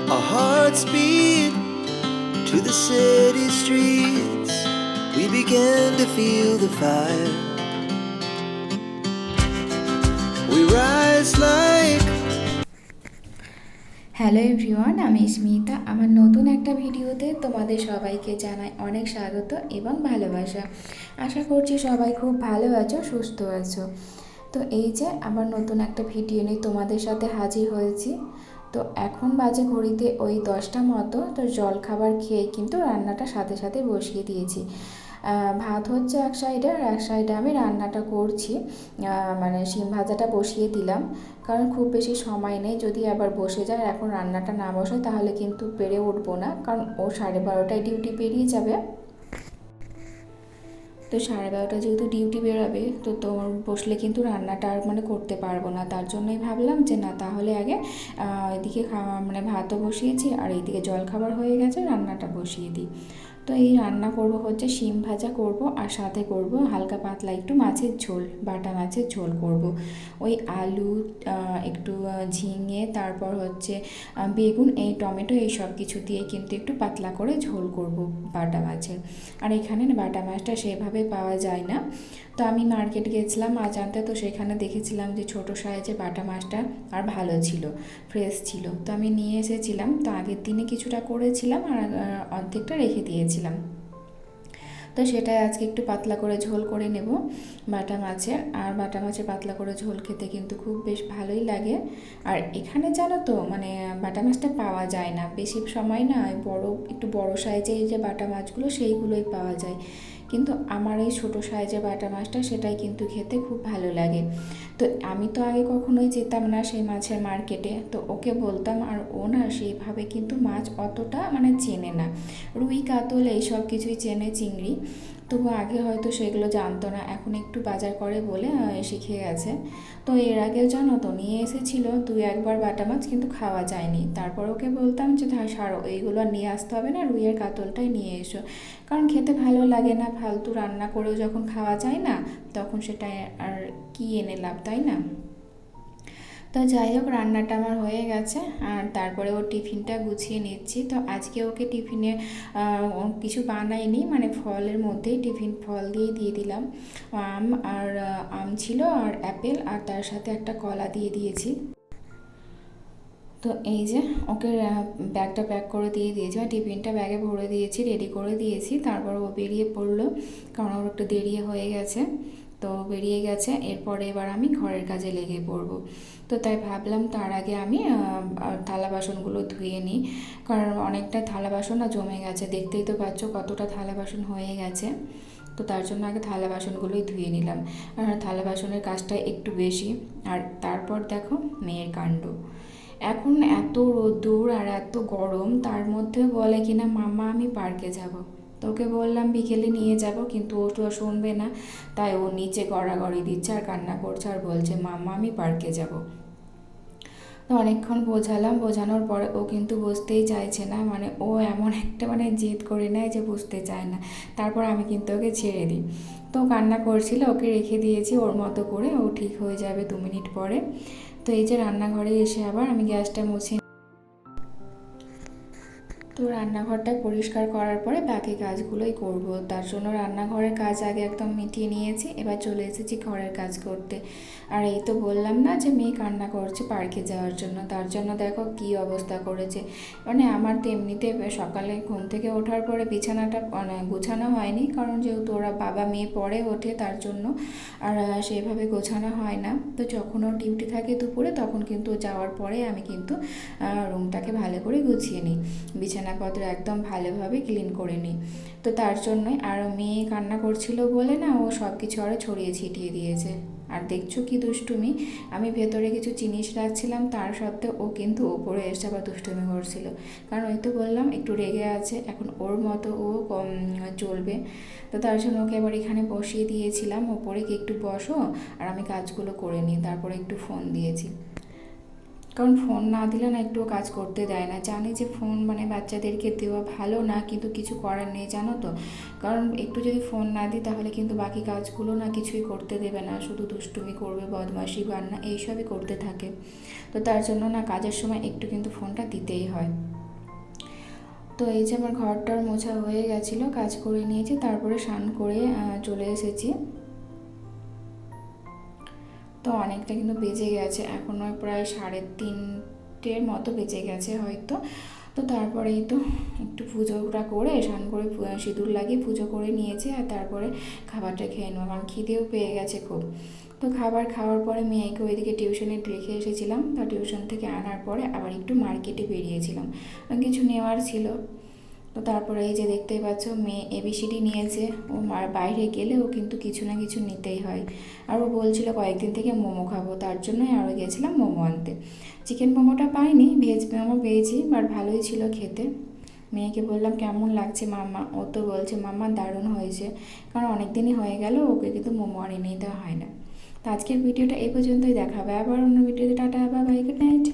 Our hearts beat to the city streets. We began to feel the fire. We rise like hello everyone, আমি স্মিতা। আমার নতুন একটা ভিডিওতে তোমাদের সবাইকে জানাই অনেক স্বাগত এবং ভালোবাসা। আশা করছি সবাই খুব ভালো আছো, সুস্থ আছো। তো এই যে আবার নতুন একটা ভিডিও নিয়ে তোমাদের সাথে হাজির হয়েছি। তো এখন বাজে ঘড়িতে ওই 10টা মতো। তো জলখাবার খেয়ে কিন্তু রান্নাটা সাথে সাথে বসিয়ে দিয়েছি। ভাত হচ্ছে এক সাইডে, আর এক সাইডে আমি রান্নাটা করছি, মানে শিম ভাজাটা বসিয়ে দিলাম। কারণ খুব বেশি সময় নেই, যদি আবার বসে যায় এখন রান্নাটা না বসায় তাহলে কিন্তু পেরে উঠবো না, কারণ ও 12:30টায় ডিউটি বেরিয়ে যাবে। তো 12:30 যেহেতু ডিউটি বেরোবে, তো তোর বসলে কিন্তু রান্নাটা আর মানে করতে পারবো না। তার জন্যই ভাবলাম যে না, তাহলে আগে এদিকে মানে ভাতও বসিয়েছি আর এইদিকে জলখাবার হয়ে গেছে, রান্নাটা বসিয়ে দিই। তো এই রান্না করব হচ্ছে শিম ভাজা করব, আর সাথে করব হালকা পাতলা একটু মাছের ঝোল, বাটা মাছের ঝোল করব। ওই আলু, একটু ঝিঙে, তারপর হচ্ছে বেগুন, এই টমেটো, এই সব কিছু দিয়ে কিন্তু একটু পাতলা করে ঝোল করব বাটা মাছের। আর এখানে বাটা মাছটা সেভাবে পাওয়া যায় না। তো আমি মার্কেট গিয়েছিলাম মাছ আনতে, তো সেখানে দেখেছিলাম যে ছোটো সাইজের বাটা মাছটা আর ভালো ছিল, ফ্রেশ ছিল। তো আমি নিয়ে এসেছিলাম। তো আগের দিনে কিছুটা করেছিলাম আর অর্ধেকটা রেখে দিয়েছিলাম। তো সেটাই আজকে একটু পাতলা করে ঝোল করে নেব বাটা মাছের। আর বাটা মাছের পাতলা করে ঝোল খেতে কিন্তু খুব বেশ ভালোই লাগে। আর এখানে জানো তো, মানে বাটা মাছটা পাওয়া যায় না বেশি সময়, না একটু বড় সাইজের যে বাটা মাছগুলো সেইগুলোই পাওয়া যায়। কিন্তু আমার এই ছোটো সাইজের বাটা মাছটা, সেটাই কিন্তু খেতে খুব ভালো লাগে। তো আমি তো আগে কখনোই যেতাম না সেই মাছের মার্কেটে, তো ওকে বলতাম, আর ও না সেইভাবে কিন্তু মাছ অতটা মানে চেনে না। রুই, কাতল এইসব কিছুই চেনে, চিংড়ি, তবু আগে হয়তো সেগুলো জানতো না, এখন একটু বাজার করে বলে শিখে গেছে। তো এর আগেও জানো তো নিয়ে এসেছিল 2-1বার বাটা মাছ, কিন্তু খাওয়া যায়নি। তারপর ওকে বলতাম যে সারো, এইগুলো আর নিয়ে আসতে হবে না, রুইয়ের কাতলটাই নিয়ে এসো। কারণ খেতে ভালো লাগে না, ফালতু রান্না করেও যখন খাওয়া যায় না, তখন সেটা আর কি এনে লাভ, তাই না? তো যাই হোক, রান্নাটা আমার হয়ে গেছে। আর তারপরে ওর টিফিনটা গুছিয়ে নিচ্ছি। তো আজকে ওকে টিফিনে কিছু বানাইনি, মানে ফলের মধ্যেই টিফিন ফল দিয়ে দিলাম। আম আর আম ছিল, আর অ্যাপেল, আর তার সাথে একটা কলা দিয়ে দিয়েছি। তো এই যে ওকে ব্যাগটা প্যাক করে দিয়ে দিয়েছি, মানে টিফিনটা ব্যাগে ভরে দিয়েছি, রেডি করে দিয়েছি। তারপর ও বেরিয়ে পড়লো, কারণ ওর একটু দেরি হয়ে গেছে। তো বেরিয়ে গেছে, এরপরে এবার আমি ঘরের কাজে লেগে পড়বো। তো তাই ভাবলাম তার আগে আমি থালা বাসনগুলো ধুয়ে নিই, কারণ অনেকটা থালা বাসন না জমে গেছে, দেখতেই তো পাচ্ছ কতটা থালা বাসন হয়ে গেছে। তো তার জন্য আগে থালা বাসনগুলোই ধুয়ে নিলাম। আর থালা বাসনের কাজটা একটু বেশি। আর তারপর দেখো মেয়ের কাণ্ড, এখন এত রোদ্দুর আর এত গরম, তার মধ্যে বলে কিনা মাম্মা আমি পার্কে যাব। তোকে বললাম বিকেলে নিয়ে যাব, কিন্তু ও তো শুনবে না। তাই ও নিচে গড়াগড়ি দিচ্ছে আর কান্না করছে আর বলছে মাম্মা আমি পার্কে যাব। তো অনেকক্ষণ বোঝালাম, বোঝানোর পরে ও কিন্তু বুঝতেই চাইছে না, মানে ও এমন একটা মানে জেদ করে নেয় যে বুঝতে চায় না। তারপর আমি কিন্তু ওকে ছেড়ে দিই। তো কান্না করছিল, ওকে রেখে দিয়েছি ওর মতো করে, ও ঠিক হয়ে যাবে 2 মিনিট পরে। তো এই যে রান্নাঘরে এসে আবার আমি গ্যাসটা মুছে, তো রান্নাঘরটা পরিষ্কার করার পরে বাকি কাজগুলোই করব। তার জন্য রান্নাঘরের কাজ আগে একদম মিটিয়ে নিয়েছি, এবার চলে এসেছি ঘরের কাজ করতে। আর এই তো বললাম না যে মেয়ে কান্না করছে পার্কে যাওয়ার জন্য, তার জন্য দেখো কি অবস্থা করেছে। মানে আমার তো এমনিতে সকালে ঘুম থেকে ওঠার পরে বিছানাটা মানে গোছানো হয়নি, কারণ যেহেতু ওরা বাবা মেয়ে পরে ওঠে তার জন্য, আর সেইভাবে গোছানো হয় না। তো যখন ওর ডিউটি থাকে দুপুরে, তখন কিন্তু যাওয়ার পরে আমি কিন্তু রুমটাকে ভালো করে গুছিয়ে নিই, বিছানাপত্র একদম ভালোভাবে ক্লিন করে নিই। তো তার জন্যই, আর মেয়ে কান্না করছিল বলে না, ও সব কিছু আরও ছড়িয়ে ছিটিয়ে দিয়েছে। আর দেখছো কি দুষ্টুমি, আমি ভেতরে কিছু জিনিস রাখছিলাম, তার সত্ত্বেও ও কিন্তু ওপরে এসে আবার দুষ্টুমি করছিল। কারণ ওই তো বললাম একটু রেগে আছে, এখন ওর মতো ও কম চলবে। তো তার জন্য ওকে এবার এখানে বসিয়ে দিয়েছিলাম ওপরে, কি একটু বসো আর আমি কাজগুলো করে নিই। তারপরে একটু ফোন দিয়েছি, কারণ ফোন না দিলে না একটুও কাজ করতে দেয় না। জানি যে ফোন মানে বাচ্চাদেরকে দেওয়া ভালো না, কিন্তু কিছু করার নেই জানো তো। কারণ একটু যদি ফোন না দিই তাহলে কিন্তু বাকি কাজগুলো না কিছুই করতে দেবে না, শুধু দুষ্টুমি করবে, বদমাশি, বান্না এইসবই করতে থাকে। তো তার জন্য না কাজের সময় একটু কিন্তু ফোনটা দিতেই হয়। তো এই যে আমার ঘরটার মোছা হয়ে গেছিলো, কাজ করে নিয়েছি, তারপরে স্নান করে চলে এসেছি। তো অনেকটা কিন্তু বেজে গেছে, এখনও প্রায় 3:30 মতো বেজে গেছে হয়তো। তো তারপরেই তো একটু পুজোটা করে স্নান করে সিঁদুর লাগিয়ে পুজো করে নিয়েছি, আর তারপরে খাবারটা খেয়ে নেবো, কারণ খিদেও পেয়ে গেছে খুব। তো খাবার খাওয়ার পরে মেয়েকে ওইদিকে টিউশনে রেখে এসেছিলাম। তো টিউশন থেকে আনার পরে আবার একটু মার্কেটে বেরিয়েছিলাম, কিছু নেওয়ার ছিল। তো তারপরে এই যে দেখতেই পাচ্ছ, মেয়ে এবিসিডি নিয়েছে। ও বাইরে গেলে ও কিন্তু কিছু না কিছু নিতেই হয়। আর ও বলছিল কয়েকদিন থেকে মোমো খাবো, তার জন্যই আরও গেছিলাম মোমো আনতে। চিকেন মোমোটা পাইনি, ভেজ মোমো পেয়েছি, বাট ভালোই ছিল খেতে। মেয়েকে বললাম কেমন লাগছে মাম্মা, ও তো বলছে মাম্মা দারুণ হয়েছে, কারণ অনেক দিনই হয়ে গেল ওকে কিন্তু মোমো আর এনে দেওয়া হয় না। তো আজকের ভিডিওটা এই পর্যন্তই, দেখাবে আবার অন্য ভিডিওতে। Tata, bye bye, good night.